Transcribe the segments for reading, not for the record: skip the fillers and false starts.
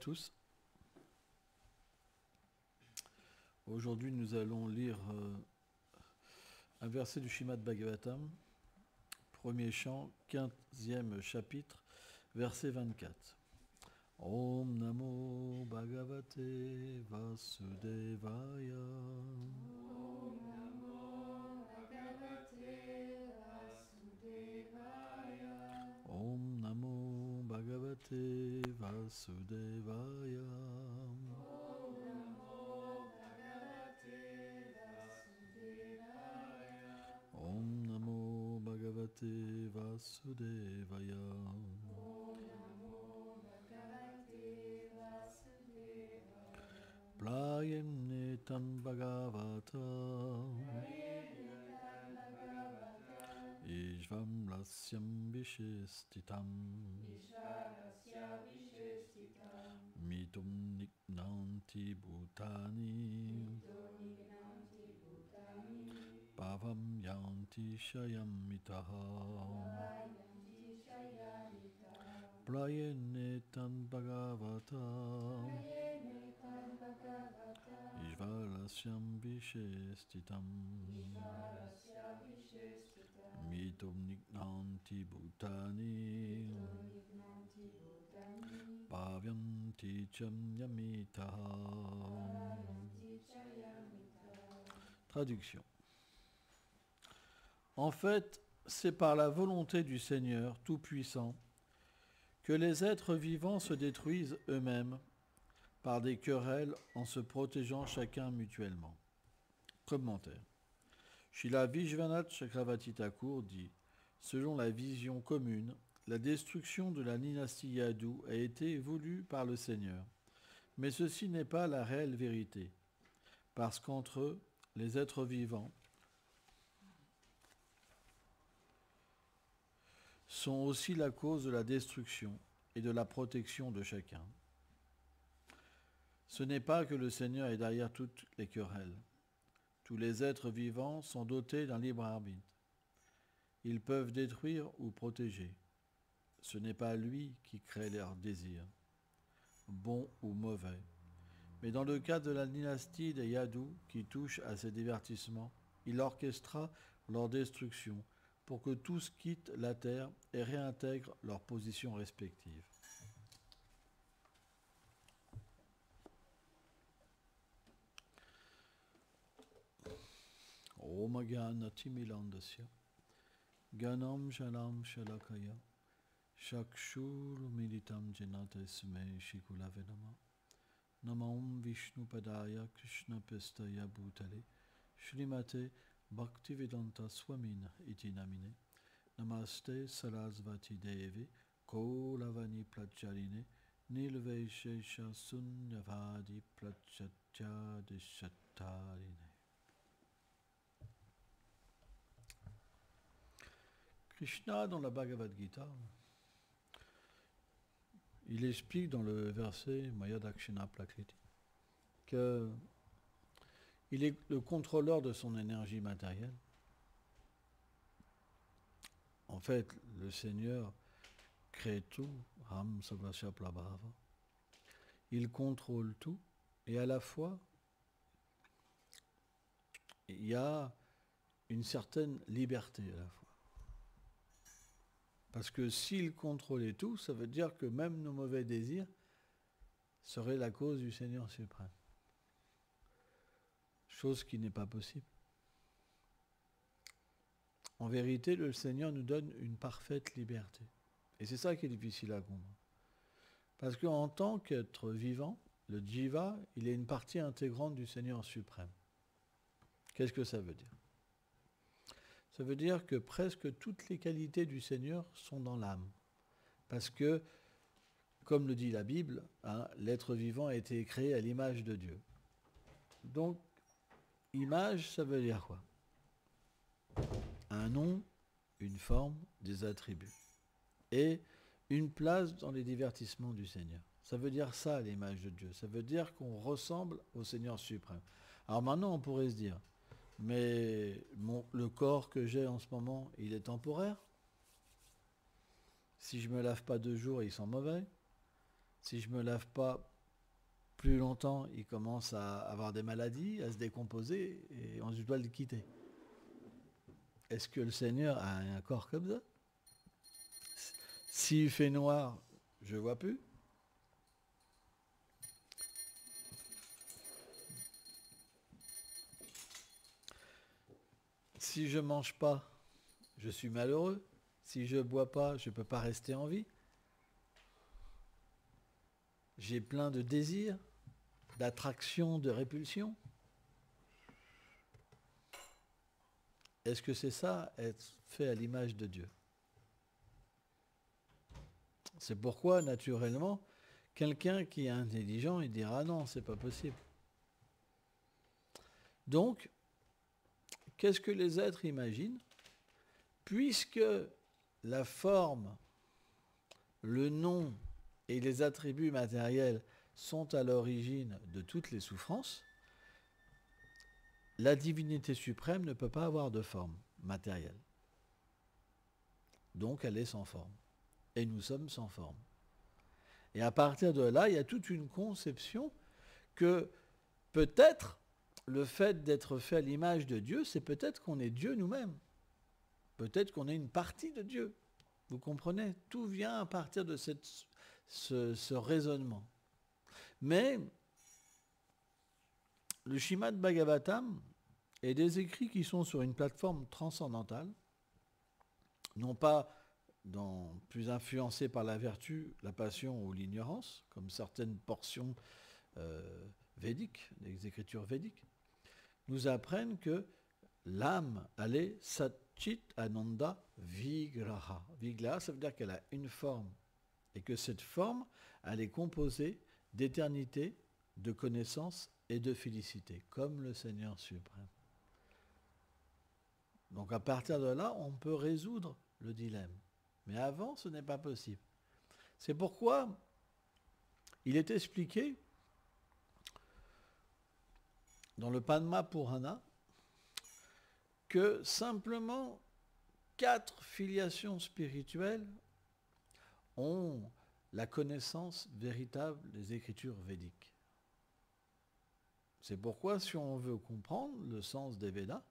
tous. Aujourd'hui, nous allons lire un verset du Srimad Bhagavatam, premier chant, 15e chapitre, verset 24. Om Namo Bhagavate Vasudevaya. Om Namo Bhagavate Vasudevaya. Om Namo Bhagavate Vasudevaya. Om Namo Bhagavate Vasudevaya. Om Namo Bhagavate Vasudevaya. Om Namo Bhagavate Vasudevaya. Playam netam bhagavata Ishvam lasyam vishistitam Ishvarasya Vishestitam Mitum niknanti bhutani Donignanti Bhutani Pavam yanti shayam mitaha Vayanti Shayamita Playam netam bhagavata Prayenetam Bhagavata Ishvalasyam vishistitam Ishvarasya Vishestitam Mitum niknanti bhutani Donignanti Bhutani Bhavyanti cham yamitaha. Vayanti Shayamita. Traduction. En fait, c'est par la volonté du Seigneur Tout-Puissant que les êtres vivants se détruisent eux-mêmes par des querelles en se protégeant chacun mutuellement. Commentaire. Srila Vishwanath Chakravarti Thakur dit, selon la vision commune, la destruction de la dynastie Yadu a été voulue par le Seigneur. Mais ceci n'est pas la réelle vérité, parce qu'entre eux, les êtres vivants sont aussi la cause de la destruction et de la protection de chacun. Ce n'est pas que le Seigneur est derrière toutes les querelles. Tous les êtres vivants sont dotés d'un libre arbitre. Ils peuvent détruire ou protéger. Ce n'est pas lui qui crée leurs désirs, bons ou mauvais. Mais dans le cas de la dynastie des Yadu qui touche à ces divertissements, il orchestra leur destruction pour que tous quittent la terre et réintègrent leurs positions respectives. Om Gyanatimilandasya Ganam Shalam Shalakaya Shakshur Militam Janatasme Shikulave Nama Namam Vishnu Padaya Krishna Pestaya Bhutale Shrimate Bhaktivedanta Swamin Iti Namine Namaste Sarasvati Devi Kolavani Placharine Nilveshesha Sunyavadi Plachatya Deshattarine. Krishna, dans la Bhagavad Gita, il explique dans le verset Maya Dakshina Prakriti que il est le contrôleur de son énergie matérielle. En fait, le Seigneur crée tout, Ram Sarvasya Prabhava. Il contrôle tout et à la fois, il y a une certaine liberté à la fois. Parce que s'il contrôlait tout, ça veut dire que même nos mauvais désirs seraient la cause du Seigneur suprême. Chose qui n'est pas possible. En vérité, le Seigneur nous donne une parfaite liberté. Et c'est ça qui est difficile à comprendre. Parce qu'en tant qu'être vivant, le Jiva, il est une partie intégrante du Seigneur suprême. Qu'est-ce que ça veut dire ? Ça veut dire que presque toutes les qualités du Seigneur sont dans l'âme. Parce que, comme le dit la Bible, l'être vivant a été créé à l'image de Dieu. Donc, image, ça veut dire quoi ? Un nom, une forme, des attributs. Et une place dans les divertissements du Seigneur. Ça veut dire ça, l'image de Dieu. Ça veut dire qu'on ressemble au Seigneur suprême. Alors maintenant, on pourrait se dire, mais le corps que j'ai en ce moment, il est temporaire. Si je ne me lave pas 2 jours, il sent mauvais. Si je ne me lave pas plus longtemps, il commence à avoir des maladies, à se décomposer, et on doit le quitter. Est-ce que le Seigneur a un corps comme ça? S'il fait noir, je ne vois plus. Si je ne mange pas, je suis malheureux. Si je ne bois pas, je ne peux pas rester en vie. J'ai plein de désirs, d'attraction, de répulsion. Est-ce que c'est ça, être fait à l'image de Dieu? C'est pourquoi, naturellement, quelqu'un qui est intelligent, il dira non, c'est pas possible. Donc, qu'est-ce que les êtres imaginent? Puisque la forme, le nom et les attributs matériels sont à l'origine de toutes les souffrances, la divinité suprême ne peut pas avoir de forme matérielle. Donc elle est sans forme. Et nous sommes sans forme. Et à partir de là, il y a toute une conception que peut-être le fait d'être fait à l'image de Dieu, c'est peut-être qu'on est Dieu nous-mêmes. Peut-être qu'on est une partie de Dieu. Vous comprenez? Tout vient à partir de ce raisonnement. Mais le Śrīmad Bhagavatam et des écrits qui sont sur une plateforme transcendantale, non pas plus influencés par la vertu, la passion ou l'ignorance, comme certaines portions védiques, des écritures védiques, nous apprennent que l'âme, elle est Satchit Ananda Vigraha. Vigraha, ça veut dire qu'elle a une forme, et que cette forme, elle est composée d'éternité, de connaissance et de félicité, comme le Seigneur suprême. Donc à partir de là, on peut résoudre le dilemme. Mais avant, ce n'est pas possible. C'est pourquoi il est expliqué dans le Padma Purana que simplement 4 filiations spirituelles ont la connaissance véritable des écritures védiques. C'est pourquoi si on veut comprendre le sens des Védas,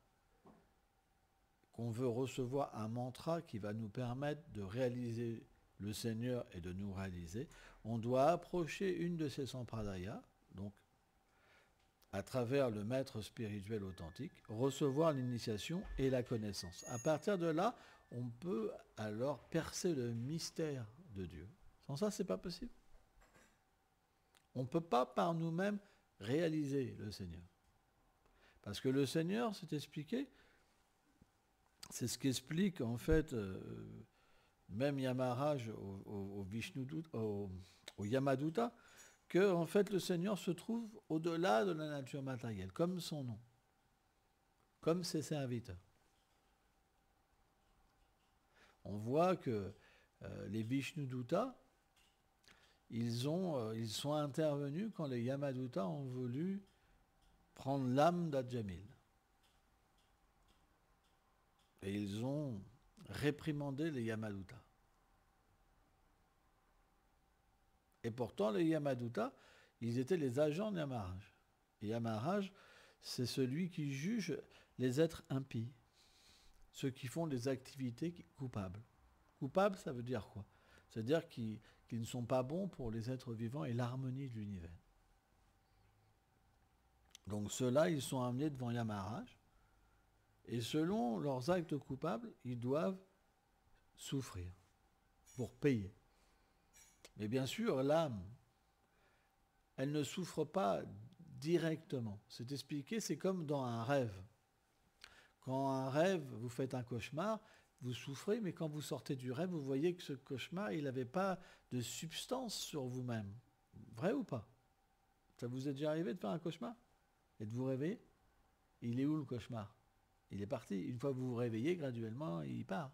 qu'on veut recevoir un mantra qui va nous permettre de réaliser le Seigneur et de nous réaliser, on doit approcher une de ces sampradayas, donc à travers le maître spirituel authentique, recevoir l'initiation et la connaissance. À partir de là, on peut alors percer le mystère de Dieu. Sans ça, ce n'est pas possible. On ne peut pas par nous-mêmes réaliser le Seigneur. Parce que le Seigneur, c'est expliqué, c'est ce qu'explique en fait même Yamaraj au Yamadutta, que en fait le Seigneur se trouve au-delà de la nature matérielle, comme son nom, comme ses serviteurs. On voit que les Vishnudutta, ils sont intervenus quand les Yamadutta ont voulu prendre l'âme d'Adjamil. Et ils ont réprimandé les Yamadutta. Et pourtant, les Yamadutta, ils étaient les agents de Yamaraj. Et Yamaraj, c'est celui qui juge les êtres impies, ceux qui font des activités coupables. Coupable, ça veut dire quoi? C'est-à-dire qu'ils ne sont pas bons pour les êtres vivants et l'harmonie de l'univers. Donc ceux-là, ils sont amenés devant Yamaraj, et selon leurs actes coupables, ils doivent souffrir pour payer. Mais bien sûr, l'âme, elle ne souffre pas directement. C'est expliqué, c'est comme dans un rêve. Quand un rêve, vous faites un cauchemar, vous souffrez, mais quand vous sortez du rêve, vous voyez que ce cauchemar, il n'avait pas de substance sur vous-même. Vrai ou pas? Ça vous est déjà arrivé de faire un cauchemar et de vous réveiller? Il est où le cauchemar? Il est parti. Une fois que vous vous réveillez, graduellement, il part.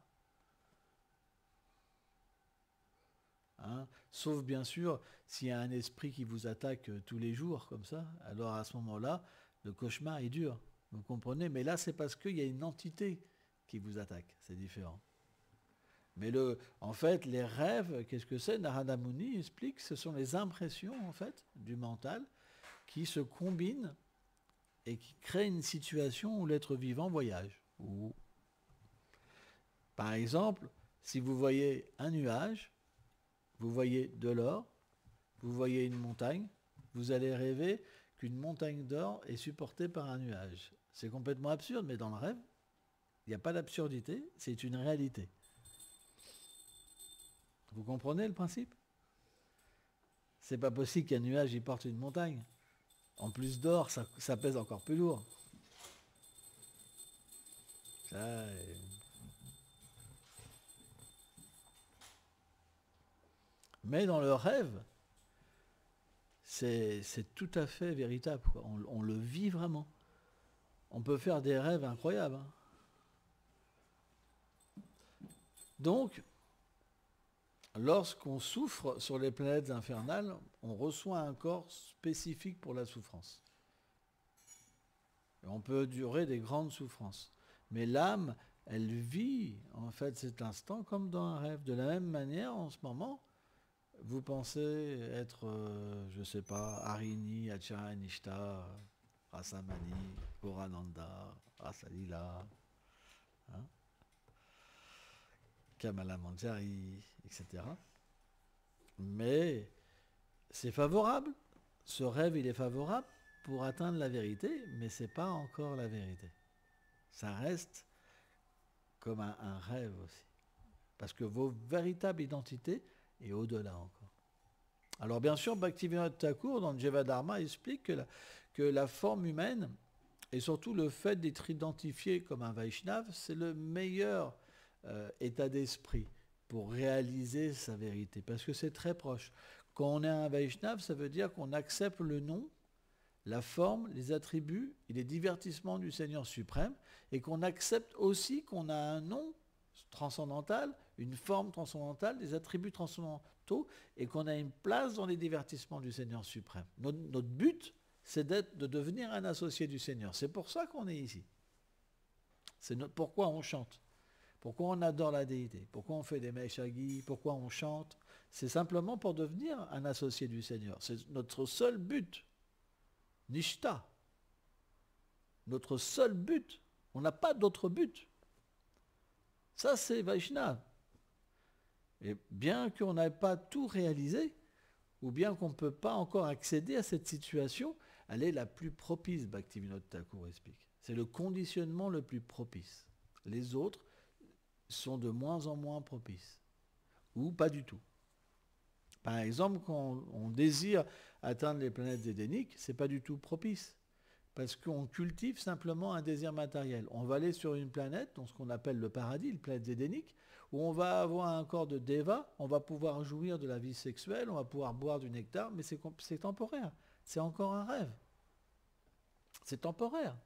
Hein? Sauf bien sûr, s'il y a un esprit qui vous attaque tous les jours, comme ça, alors à ce moment-là, le cauchemar est dur. Vous comprenez? Mais là, c'est parce qu'il y a une entité qui vous attaque. C'est différent. Mais en fait, les rêves, qu'est-ce que c'est? Narada Muni explique, ce sont les impressions en fait du mental qui se combinent et qui créent une situation où l'être vivant voyage. Par exemple, si vous voyez un nuage, vous voyez de l'or, vous voyez une montagne, vous allez rêver qu'une montagne d'or est supportée par un nuage. C'est complètement absurde, mais dans le rêve, il n'y a pas d'absurdité, c'est une réalité. Vous comprenez le principe? C'est pas possible qu'un nuage y porte une montagne. En plus d'or, ça pèse encore plus lourd. Mais dans le rêve, c'est tout à fait véritable, quoi. On le vit vraiment. On peut faire des rêves incroyables. Hein. Donc, lorsqu'on souffre sur les planètes infernales, on reçoit un corps spécifique pour la souffrance. Et on peut durer des grandes souffrances. Mais l'âme, elle vit en fait cet instant comme dans un rêve. De la même manière, en ce moment, vous pensez être, je ne sais pas, Harini, Acharya Nishta, Rasamani, Purananda, Rasalila, hein, Kamala Manjari, etc. Mais c'est favorable. Ce rêve, il est favorable pour atteindre la vérité, mais ce n'est pas encore la vérité. Ça reste comme un rêve aussi. Parce que vos véritables identités est au-delà encore. Alors bien sûr, Bhaktivinoda Thakur, dans le Jivadharma, explique que la forme humaine, et surtout le fait d'être identifié comme un Vaishnava, c'est le meilleur état d'esprit pour réaliser sa vérité, parce que c'est très proche. Quand on est un Vaishnava, ça veut dire qu'on accepte le nom, la forme, les attributs et les divertissements du Seigneur suprême, et qu'on accepte aussi qu'on a un nom transcendantal, une forme transcendantale, des attributs transcendantaux, et qu'on a une place dans les divertissements du Seigneur suprême. Notre but, c'est de devenir un associé du Seigneur. C'est pour ça qu'on est ici. Pourquoi on chante, pourquoi on adore la déité, pourquoi on fait des Maishagi, pourquoi on chante. C'est simplement pour devenir un associé du Seigneur. C'est notre seul but. Nishta. Notre seul but. On n'a pas d'autre but. Ça, c'est Vaishnava. Et bien qu'on n'ait pas tout réalisé, ou bien qu'on ne peut pas encore accéder à cette situation, elle est la plus propice, Bhaktivinoda Thakur explique. C'est le conditionnement le plus propice. Les autres sont de moins en moins propices, ou pas du tout. Par exemple, quand on désire atteindre les planètes édéniques, ce n'est pas du tout propice. Parce qu'on cultive simplement un désir matériel. On va aller sur une planète, dans ce qu'on appelle le paradis, une planète édénique, où on va avoir un corps de déva, on va pouvoir jouir de la vie sexuelle, on va pouvoir boire du nectar, mais c'est temporaire. C'est encore un rêve. C'est temporaire.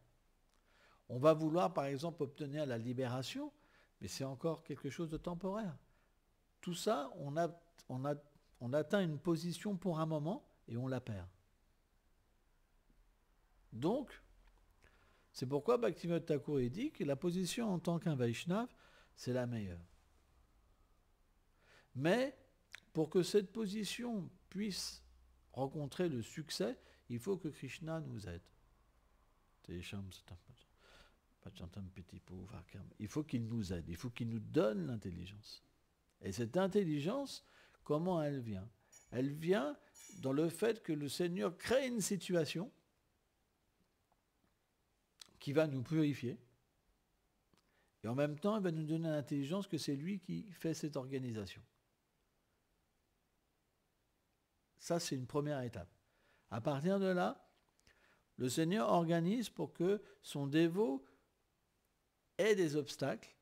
On va vouloir, par exemple, obtenir la libération, mais c'est encore quelque chose de temporaire. Tout ça, on atteint une position pour un moment et on la perd. Donc, c'est pourquoi Bhaktivinoda Thakur dit que la position en tant qu'un Vaishnava, c'est la meilleure. Mais, pour que cette position puisse rencontrer le succès, il faut que Krishna nous aide. Il faut qu'il nous aide, il faut qu'il nous donne l'intelligence. Et cette intelligence, comment elle vient? Elle vient dans le fait que le Seigneur crée une situation qui va nous purifier, et en même temps, il va nous donner l'intelligence que c'est lui qui fait cette organisation. Ça, c'est une première étape. À partir de là, le Seigneur organise pour que son dévot ait des obstacles,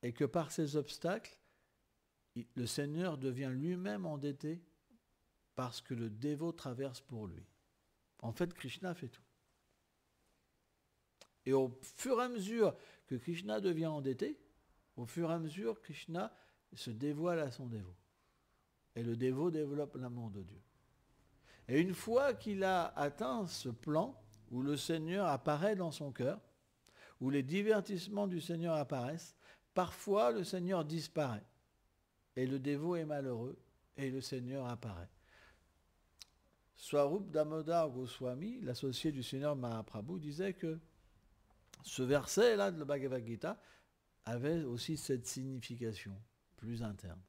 et que par ces obstacles, le Seigneur devient lui-même endetté parce que le dévot traverse pour lui. En fait, Krishna fait tout. Et au fur et à mesure que Krishna devient endetté, au fur et à mesure, Krishna se dévoile à son dévot. Et le dévot développe l'amour de Dieu. Et une fois qu'il a atteint ce plan où le Seigneur apparaît dans son cœur, où les divertissements du Seigneur apparaissent, parfois le Seigneur disparaît. et le dévot est malheureux, et le Seigneur apparaît. Swarup Damodar Goswami, l'associé du Seigneur Mahaprabhu, disait que ce verset-là de la Bhagavad Gita avait aussi cette signification plus interne.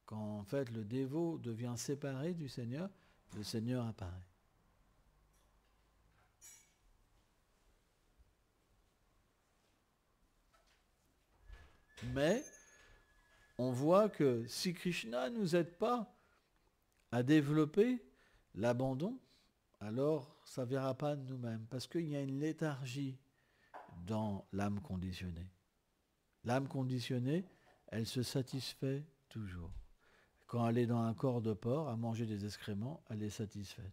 Quand en fait le dévot devient séparé du Seigneur, le Seigneur apparaît. Mais on voit que si Krishna ne nous aide pas à développer l'abandon, alors ça ne verra pas de nous-mêmes, parce qu'il y a une léthargie dans l'âme conditionnée. L'âme conditionnée, elle se satisfait toujours. Quand elle est dans un corps de porc, à manger des excréments, elle est satisfaite.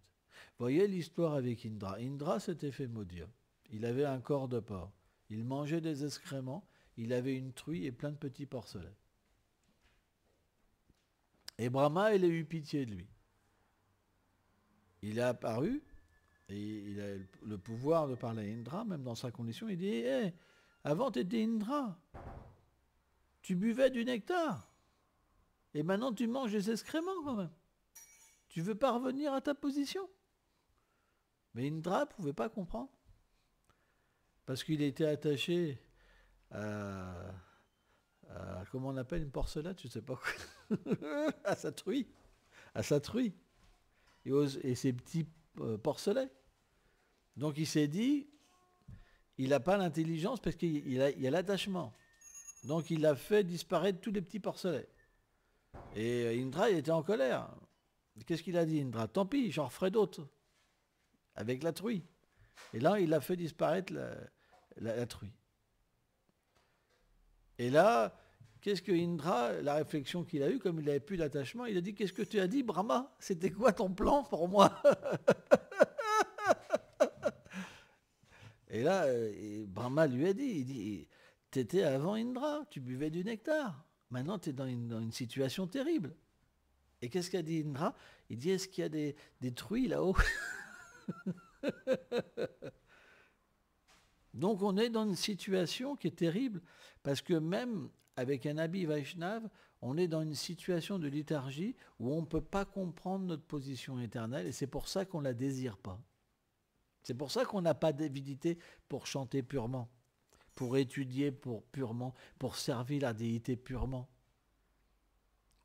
Voyez l'histoire avec Indra. Indra s'était fait maudire. Il avait un corps de porc. Il mangeait des excréments, il avait une truie et plein de petits porcelets. Et Brahma, il a eu pitié de lui. Il est apparu, et il a le pouvoir de parler à Indra, même dans sa condition. Il dit, hey, avant tu étais Indra, tu buvais du nectar, et maintenant tu manges des excréments quand même. Tu veux pas revenir à ta position? Mais Indra ne pouvait pas comprendre, parce qu'il était attaché à comment on appelle une porcelette, je ne sais pas quoi, à sa truie, et ses petits porcelets. Donc il s'est dit, il n'a pas l'intelligence parce qu'il y a l'attachement. Donc il a fait disparaître tous les petits porcelets. Et Indra, il était en colère. Qu'est-ce qu'il a dit, Indra? Tant pis, j'en referai d'autres, avec la truie. Et là, il a fait disparaître la truie. Et là, qu'est-ce que Indra, la réflexion qu'il a eue, comme il n'avait plus d'attachement, il a dit, qu'est-ce que tu as dit, Brahma? C'était quoi ton plan pour moi? Et là, Brahma lui a dit, il dit, t'étais avant Indra, tu buvais du nectar. Maintenant, tu es dans une situation terrible. Et qu'est-ce qu'a dit Indra? Il dit, est-ce qu'il y a des truies là-haut? Donc on est dans une situation qui est terrible, parce que même avec un habit Vaishnav, on est dans une situation de léthargie où on ne peut pas comprendre notre position éternelle, et c'est pour ça qu'on ne la désire pas. C'est pour ça qu'on n'a pas d'avidité pour chanter purement, pour étudier purement, pour servir la déité purement.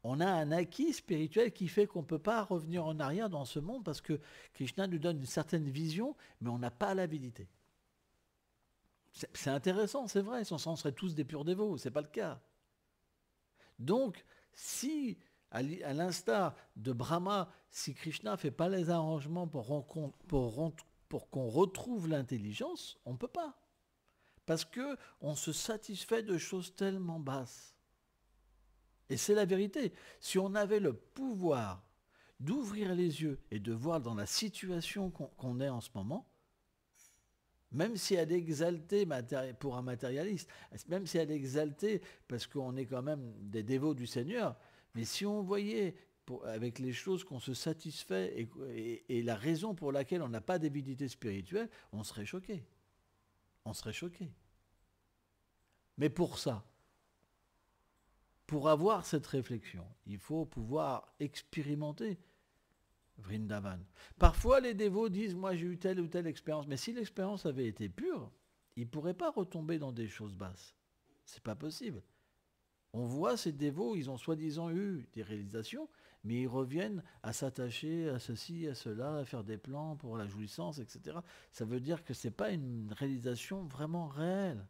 On a un acquis spirituel qui fait qu'on ne peut pas revenir en arrière dans ce monde, parce que Krishna nous donne une certaine vision, mais on n'a pas l'avidité. C'est intéressant, c'est vrai, sinon on serait tous des purs dévots, ce n'est pas le cas. Donc, si, à l'instar de Brahma, si Krishna ne fait pas les arrangements pour qu'on retrouve l'intelligence, on ne peut pas. Parce qu'on se satisfait de choses tellement basses. Et c'est la vérité. Si on avait le pouvoir d'ouvrir les yeux et de voir dans la situation qu'on est en ce moment, même si elle est exaltée pour un matérialiste, même si elle est exaltée parce qu'on est quand même des dévots du Seigneur, mais si on voyait avec les choses qu'on se satisfait et la raison pour laquelle on n'a pas d'avidité spirituelle, on serait choqué. On serait choqué. Mais pour ça, pour avoir cette réflexion, il faut pouvoir expérimenter Vrindavan. Parfois, les dévots disent, moi j'ai eu telle ou telle expérience, mais si l'expérience avait été pure, ils ne pourraient pas retomber dans des choses basses. C'est pas possible. On voit ces dévots, ils ont soi-disant eu des réalisations, mais ils reviennent à s'attacher à ceci, à cela, à faire des plans pour la jouissance, etc. Ça veut dire que ce n'est pas une réalisation vraiment réelle.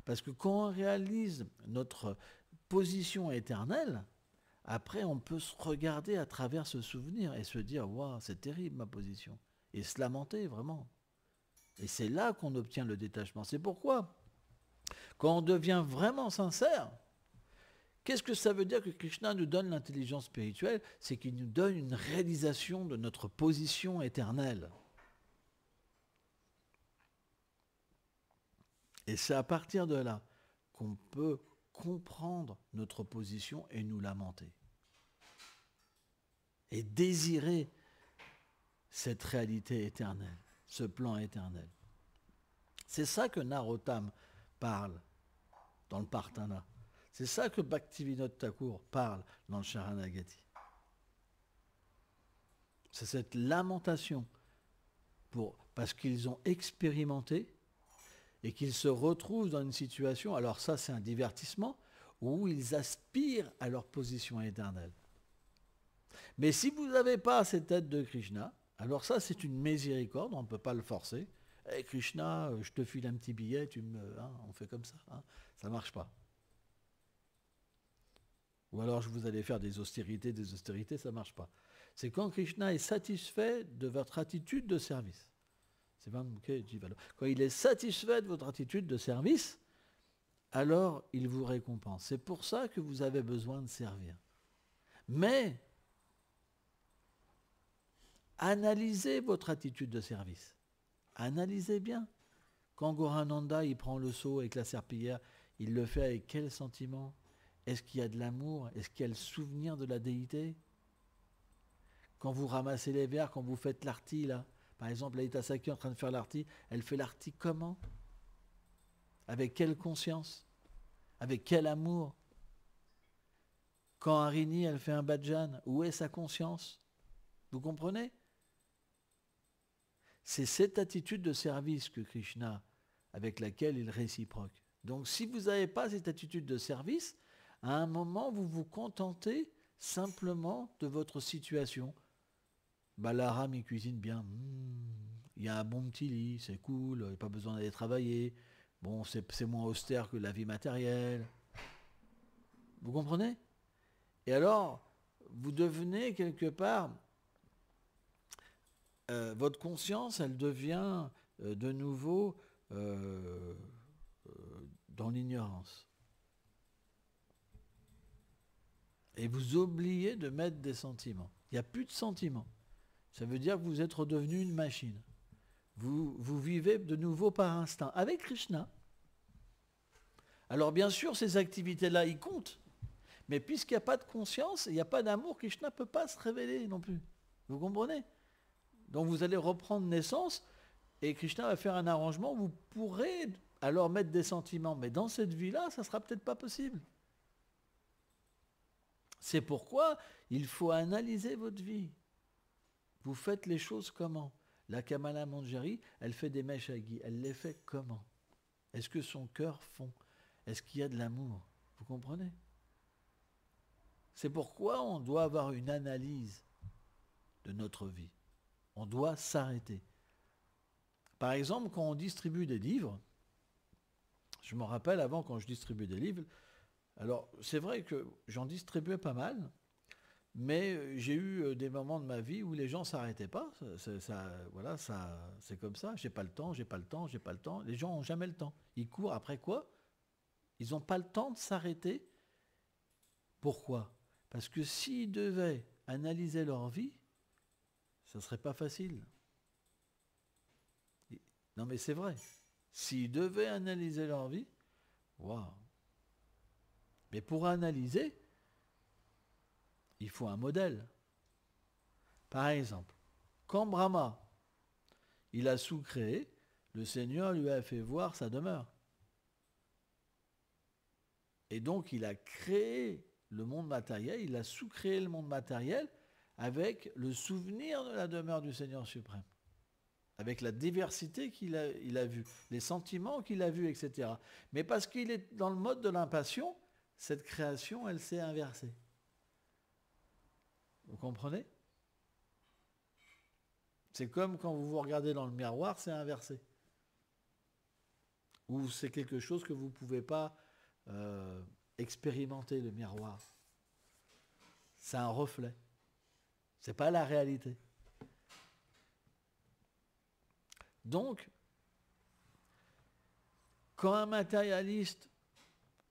Parce que quand on réalise notre position éternelle, après, on peut se regarder à travers ce souvenir et se dire « Waouh, c'est terrible ma position » et se lamenter vraiment. Et c'est là qu'on obtient le détachement. C'est pourquoi, quand on devient vraiment sincère, qu'est-ce que ça veut dire que Krishna nous donne l'intelligence spirituelle? C'est qu'il nous donne une réalisation de notre position éternelle. Et c'est à partir de là qu'on peut comprendre notre position et nous lamenter. Et désirer cette réalité éternelle, ce plan éternel. C'est ça que Narottam parle dans le Partana. C'est ça que Bhaktivinoda Thakur parle dans le Sharanagati. C'est cette lamentation parce qu'ils ont expérimenté et qu'ils se retrouvent dans une situation, alors ça c'est un divertissement, où ils aspirent à leur position éternelle. Mais si vous n'avez pas cette aide de Krishna, alors ça c'est une miséricorde, on ne peut pas le forcer. Hey Krishna, je te file un petit billet, on fait comme ça. Ça ne marche pas. Ou alors vous allez faire des austérités, ça ne marche pas. C'est quand Krishna est satisfait de votre attitude de service. Quand il est satisfait de votre attitude de service, alors il vous récompense. C'est pour ça que vous avez besoin de servir. Mais analysez votre attitude de service. Analysez bien. Quand Gorananda il prend le seau avec la serpillière, il le fait avec quel sentiment? Est-ce qu'il y a de l'amour? Est-ce qu'il y a le souvenir de la déité? Quand vous ramassez les verres, quand vous faites l'arti, là, par exemple, Lalita Sakhi est en train de faire l'arti, elle fait l'arti comment? Avec quelle conscience? Avec quel amour? Quand Harini, elle fait un bhajan, où est sa conscience? Vous comprenez? C'est cette attitude de service que Krishna, avec laquelle il réciproque. Donc si vous n'avez pas cette attitude de service, à un moment, vous vous contentez simplement de votre situation. Balaram, il cuisine bien. Il y a un bon petit lit, c'est cool, il n'y a pas besoin d'aller travailler. Bon, c'est moins austère que la vie matérielle. Vous comprenez? Et alors, vous devenez quelque part, votre conscience, elle devient de nouveau dans l'ignorance. Et vous oubliez de mettre des sentiments. Il n'y a plus de sentiments. Ça veut dire que vous êtes redevenu une machine. Vous vivez de nouveau par instinct, avec Krishna. Alors bien sûr, ces activités-là, ils comptent. Mais puisqu'il n'y a pas de conscience, il n'y a pas d'amour, Krishna ne peut pas se révéler non plus. Vous comprenez? Donc vous allez reprendre naissance et Krishna va faire un arrangement où vous pourrez alors mettre des sentiments. Mais dans cette vie-là, ça ne sera peut-être pas possible. C'est pourquoi il faut analyser votre vie. Vous faites les choses comment? La Kamala Manjari, elle fait des mèches à gui. Elle les fait comment? Est-ce que son cœur fond? Est-ce qu'il y a de l'amour? Vous comprenez? C'est pourquoi on doit avoir une analyse de notre vie. On doit s'arrêter. Par exemple, quand on distribue des livres, je me rappelle avant quand je distribuais des livres, alors c'est vrai que j'en distribuais pas mal, mais j'ai eu des moments de ma vie où les gens ne s'arrêtaient pas. C'est comme ça, j'ai pas le temps. Les gens n'ont jamais le temps. Ils courent après quoi? Ils n'ont pas le temps de s'arrêter. Pourquoi? Parce que s'ils devaient analyser leur vie, ça ne serait pas facile. Non mais c'est vrai. S'ils devaient analyser leur vie, waouh. Mais pour analyser, il faut un modèle. Par exemple, quand Brahma, il a sous-créé, le Seigneur lui a fait voir sa demeure. Et donc il a créé le monde matériel, il a sous-créé le monde matériel avec le souvenir de la demeure du Seigneur suprême. Avec la diversité qu'il a vue, les sentiments qu'il a vus, etc. Mais parce qu'il est dans le mode de l'impassion, cette création, elle s'est inversée. Vous comprenez? C'est comme quand vous vous regardez dans le miroir, c'est inversé. Ou c'est quelque chose que vous ne pouvez pas expérimenter, le miroir. C'est un reflet. Ce n'est pas la réalité. Donc, quand un matérialiste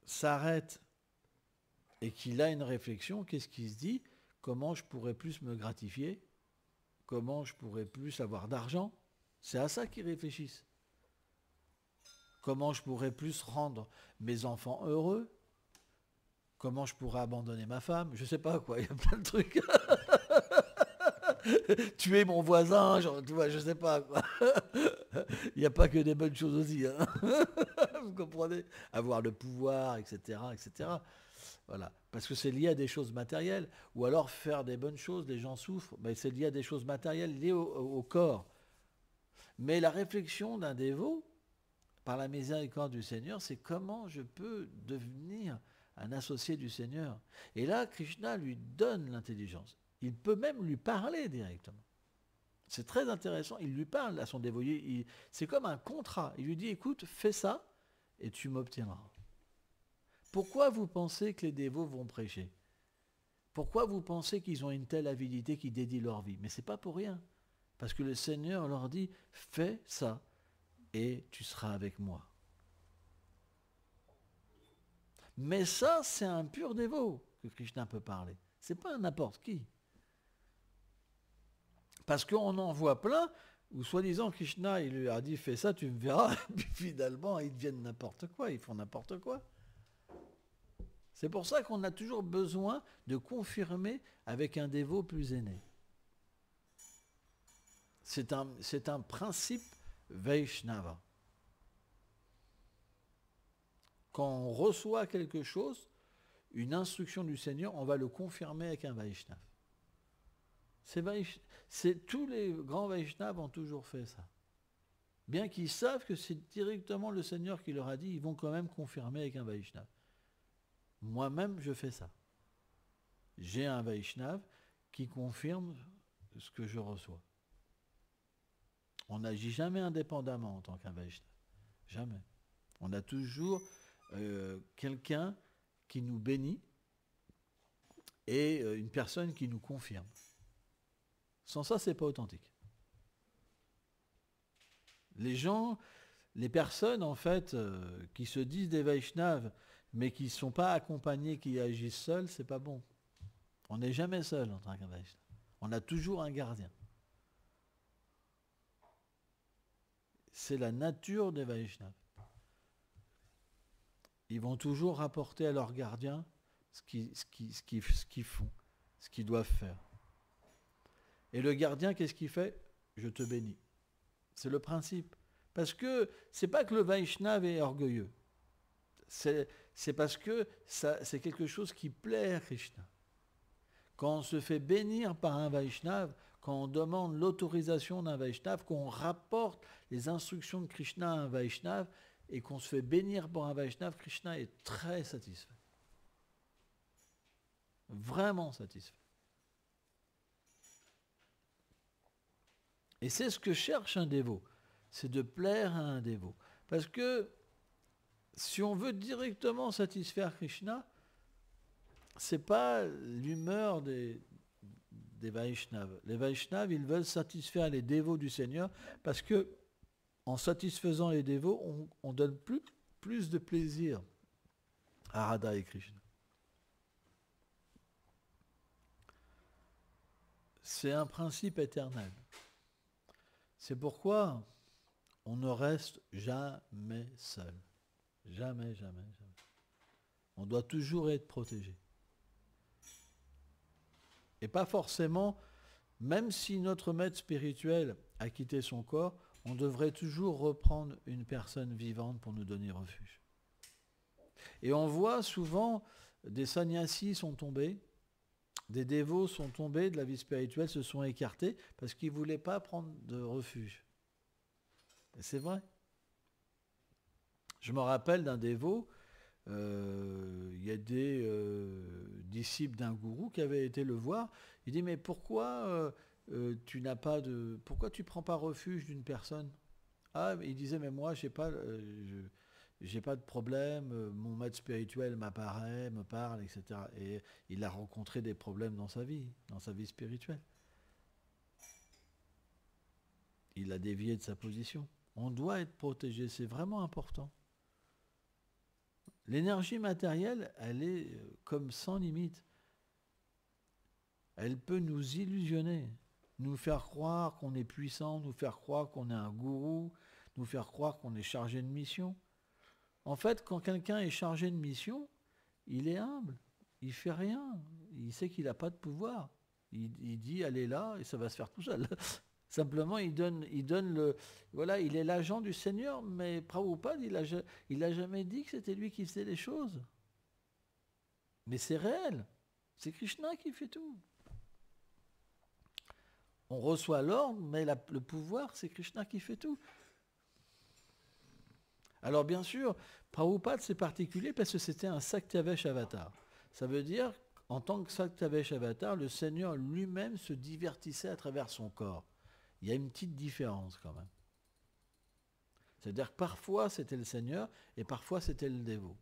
s'arrête et qu'il a une réflexion, qu'est-ce qu'il se dit? Comment je pourrais plus me gratifier? Comment je pourrais plus avoir d'argent? C'est à ça qu'ils réfléchissent. Comment je pourrais plus rendre mes enfants heureux? Comment je pourrais abandonner ma femme? Je ne sais pas quoi, il y a plein de trucs. Tuer mon voisin, genre, tu vois, je sais pas, quoi. Il n'y a pas que des bonnes choses aussi, hein. Vous comprenez? Avoir le pouvoir, etc., etc. Voilà. Parce que c'est lié à des choses matérielles. Ou alors faire des bonnes choses, les gens souffrent, mais c'est lié à des choses matérielles liées au corps. Mais la réflexion d'un dévot, par la miséricorde du Seigneur, c'est comment je peux devenir un associé du Seigneur. Et là, Krishna lui donne l'intelligence. Il peut même lui parler directement. C'est très intéressant. Il lui parle à son dévoyé. C'est comme un contrat. Il lui dit, écoute, fais ça et tu m'obtiendras. Pourquoi vous pensez que les dévots vont prêcher? Pourquoi vous pensez qu'ils ont une telle avidité qui dédie leur vie? Mais ce n'est pas pour rien. Parce que le Seigneur leur dit, fais ça et tu seras avec moi. Mais ça, c'est un pur dévot que Krishna peut parler. Ce n'est pas n'importe qui. Parce qu'on en voit plein où, soi-disant, Krishna, il lui a dit, fais ça, tu me verras. Et puis finalement, ils deviennent n'importe quoi, ils font n'importe quoi. C'est pour ça qu'on a toujours besoin de confirmer avec un dévot plus aîné. C'est un principe Vaishnava. Quand on reçoit quelque chose, une instruction du Seigneur, on va le confirmer avec un Vaishnav. Tous les grands Vaishnavas ont toujours fait ça. Bien qu'ils savent que c'est directement le Seigneur qui leur a dit, ils vont quand même confirmer avec un Vaishnav. Moi-même, je fais ça. J'ai un Vaishnav qui confirme ce que je reçois. On n'agit jamais indépendamment en tant qu'un Vaishnav. Jamais. On a toujours quelqu'un qui nous bénit et une personne qui nous confirme. Sans ça, c'est pas authentique. Les personnes, en fait, qui se disent des Vaishnavas, mais qui ne sont pas accompagnés, qui agissent seuls, c'est pas bon. On n'est jamais seul en tant qu'un Vaishnava. On a toujours un gardien. C'est la nature des Vaishnavas. Ils vont toujours rapporter à leur gardien ce qu'ils font, ce qu'ils doivent faire. Et le gardien, qu'est-ce qu'il fait? Je te bénis. C'est le principe. Parce que c'est pas que le Vaishnava est orgueilleux. C'est parce que c'est quelque chose qui plaît à Krishna. Quand on se fait bénir par un Vaishnava, quand on demande l'autorisation d'un Vaishnava, qu'on rapporte les instructions de Krishna à un Vaishnava et qu'on se fait bénir par un Vaishnava, Krishna est très satisfait. Vraiment satisfait. Et c'est ce que cherche un dévot, c'est de plaire à un dévot. Parce que si on veut directement satisfaire Krishna, c'est pas l'humeur des Vaishnavas. Les Vaishnavas, ils veulent satisfaire les dévots du Seigneur parce que en satisfaisant les dévots, on donne plus de plaisir à Radha et Krishna. C'est un principe éternel. C'est pourquoi on ne reste jamais seul. Jamais, jamais, jamais. On doit toujours être protégé. Et pas forcément, même si notre maître spirituel a quitté son corps, on devrait toujours reprendre une personne vivante pour nous donner refuge. Et on voit souvent des sannyasis sont tombés, des dévots sont tombés de la vie spirituelle, se sont écartés parce qu'ils ne voulaient pas prendre de refuge. Et c'est vrai. Je me rappelle d'un dévot, il y a des disciples d'un gourou qui avaient été le voir. Il dit, mais pourquoi tu prends pas refuge d'une personne? Ah, il disait, mais moi, j'ai pas de problème, mon maître spirituel m'apparaît, me parle, etc. Et il a rencontré des problèmes dans sa vie spirituelle. Il a dévié de sa position. On doit être protégé, c'est vraiment important. L'énergie matérielle, elle est comme sans limite. Elle peut nous illusionner, nous faire croire qu'on est puissant, nous faire croire qu'on est un gourou, nous faire croire qu'on est chargé de mission. En fait, quand quelqu'un est chargé de mission, il est humble, il fait rien, il sait qu'il n'a pas de pouvoir. Il dit allez là et ça va se faire tout seul. Simplement, il donne le... Voilà, il est l'agent du Seigneur, mais Prabhupada, il a jamais dit que c'était lui qui faisait les choses. Mais c'est réel. C'est Krishna qui fait tout. On reçoit l'ordre, mais le pouvoir, c'est Krishna qui fait tout. Alors bien sûr, Prabhupada, c'est particulier parce que c'était un Saktavesh avatar. Ça veut dire, en tant que Saktavesh avatar, le Seigneur lui-même se divertissait à travers son corps. Il y a une petite différence quand même. C'est-à-dire que parfois c'était le Seigneur et parfois c'était le dévot.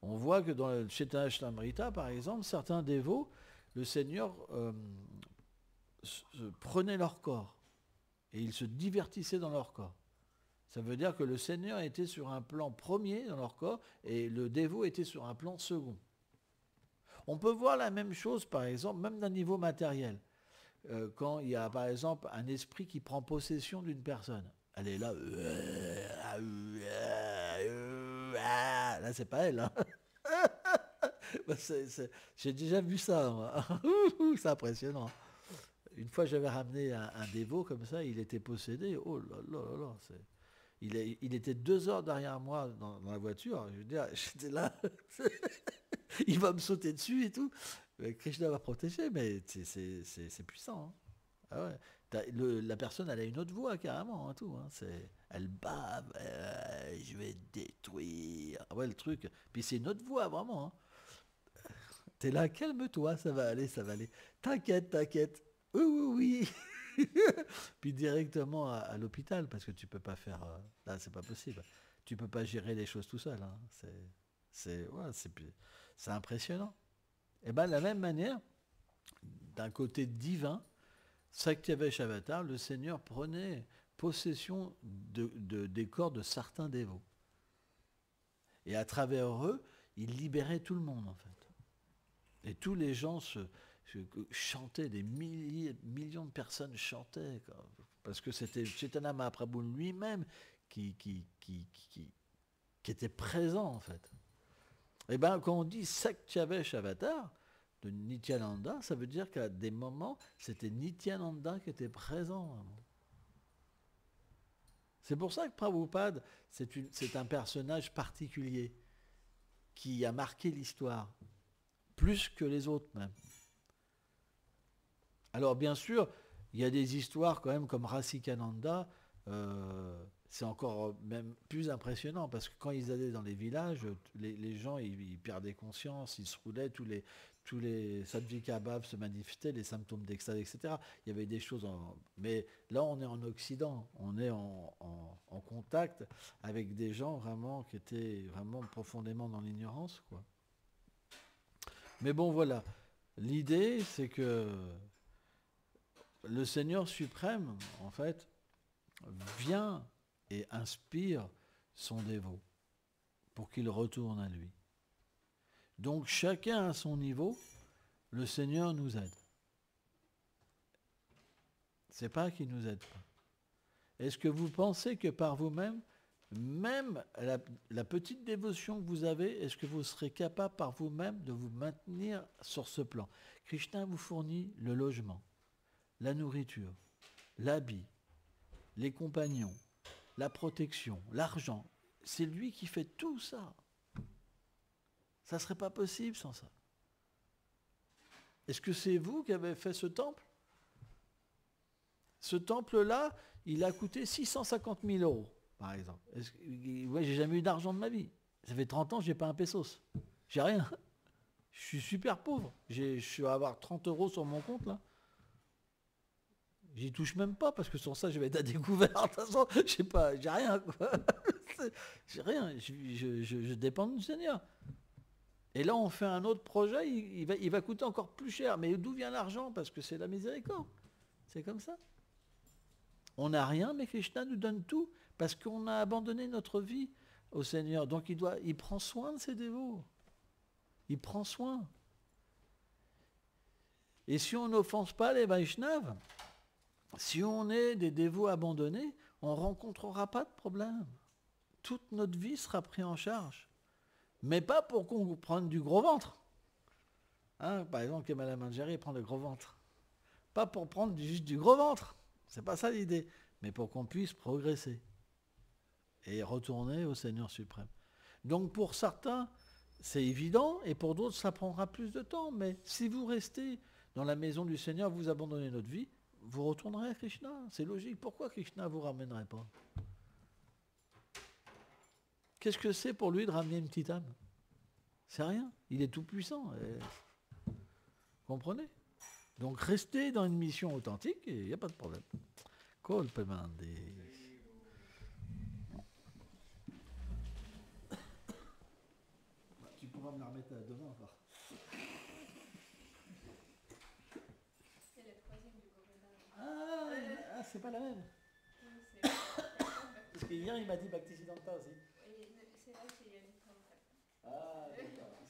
On voit que dans le Chaitanya Charitamrita, par exemple, certains dévots, le Seigneur prenait leur corps et ils se divertissaient dans leur corps. Ça veut dire que le Seigneur était sur un plan premier dans leur corps et le dévot était sur un plan second. On peut voir la même chose, par exemple, même d'un niveau matériel. Quand il y a, par exemple, un esprit qui prend possession d'une personne. Elle est là. Là, c'est pas elle. Hein. J'ai déjà vu ça, moi. C'est impressionnant. Une fois, j'avais ramené un dévot comme ça, il était possédé. Oh là là là là. Il était 2 heures derrière moi dans la voiture. Je veux dire, j'étais là. Il va me sauter dessus et tout. Krishna va protéger, mais c'est puissant. Hein. Ah ouais. La personne, elle a une autre voix carrément. Hein, tout, hein. Elle bave, je vais te détruire. Ah ouais, le truc. Puis c'est une autre voix, vraiment. Hein. T'es là, calme-toi, ça va aller, ça va aller. T'inquiète, t'inquiète. Oui, oui, oui. Puis directement à l'hôpital, parce que tu peux pas faire... là, c'est pas possible. Tu peux pas gérer les choses tout seul. Hein. C'est impressionnant. Et bien, de la même manière, d'un côté divin, Saktavesh Avatar, le Seigneur prenait possession des corps de certains dévots. Et à travers eux, il libérait tout le monde, en fait. Et tous les gens chantaient, des millions de personnes chantaient, quoi, parce que c'était Chaitanya Mahaprabhu lui-même qui était présent, en fait. Et bien, quand on dit Saktavesh Avatar de Nityananda, ça veut dire qu'à des moments, c'était Nityananda qui était présent. C'est pour ça que Prabhupada, c'est un personnage particulier qui a marqué l'histoire, plus que les autres même. Alors bien sûr, il y a des histoires quand même comme Rasikananda, c'est encore même plus impressionnant parce que quand ils allaient dans les villages, les gens ils perdaient conscience, ils se roulaient, tous les sadvika bhav se manifestaient, les symptômes d'extase, etc. Il y avait des choses, mais là on est en Occident, on est en contact avec des gens vraiment qui étaient vraiment profondément dans l'ignorance, quoi. Mais bon voilà, l'idée c'est que le Seigneur suprême, en fait, vient et inspire son dévot pour qu'il retourne à lui. Donc chacun à son niveau, le Seigneur nous aide. C'est pas qu'il nous aide pas. Est-ce que vous pensez que par vous-même, même la petite dévotion que vous avez, est-ce que vous serez capable par vous-même de vous maintenir sur ce plan? Krishna vous fournit le logement, la nourriture, l'habit, les compagnons, la protection, l'argent. C'est lui qui fait tout ça. Ça ne serait pas possible sans ça. Est-ce que c'est vous qui avez fait ce temple? Ce temple-là, il a coûté 650 000 €, par exemple. Ouais, j'ai jamais eu d'argent de ma vie. Ça fait 30 ans que je n'ai pas un pesos. J'ai rien. Je suis super pauvre. Je vais avoir 30 € sur mon compte, là. J'y touche même pas, parce que sur ça, je vais être à découvert. De toute façon, j'ai rien, quoi. J'ai rien. Je dépends du Seigneur. Et là, on fait un autre projet, il va coûter encore plus cher. Mais d'où vient l'argent? Parce que c'est la miséricorde. C'est comme ça. On n'a rien, mais Krishna nous donne tout, parce qu'on a abandonné notre vie au Seigneur. Donc il prend soin de ses dévots. Il prend soin. Et si on n'offense pas les Vaishnavas, si on est des dévots abandonnés, on ne rencontrera pas de problème. Toute notre vie sera prise en charge. Mais pas pour qu'on prenne du gros ventre. Hein, par exemple, Kamala Manjari prend le gros ventre. Pas pour prendre juste du gros ventre. C'est pas ça l'idée. Mais pour qu'on puisse progresser. Et retourner au Seigneur suprême. Donc pour certains, c'est évident. Et pour d'autres, ça prendra plus de temps. Mais si vous restez dans la maison du Seigneur, vous abandonnez notre vie, vous retournerez à Krishna. C'est logique. Pourquoi Krishna ne vous ramènerait pas? Qu'est-ce que c'est pour lui de ramener une petite âme? C'est rien. Il est tout puissant. Comprenez? Donc restez dans une mission authentique et il n'y a pas de problème. Colpemande. Tu pourras me la remettre demain encore. C'est la troisième du Govinda. Ah, c'est pas la même. Oui, c'est Parce que hier il m'a dit Bhaktisiddhanta aussi. c'est là qu'il y a une différence. Ah, d'accord.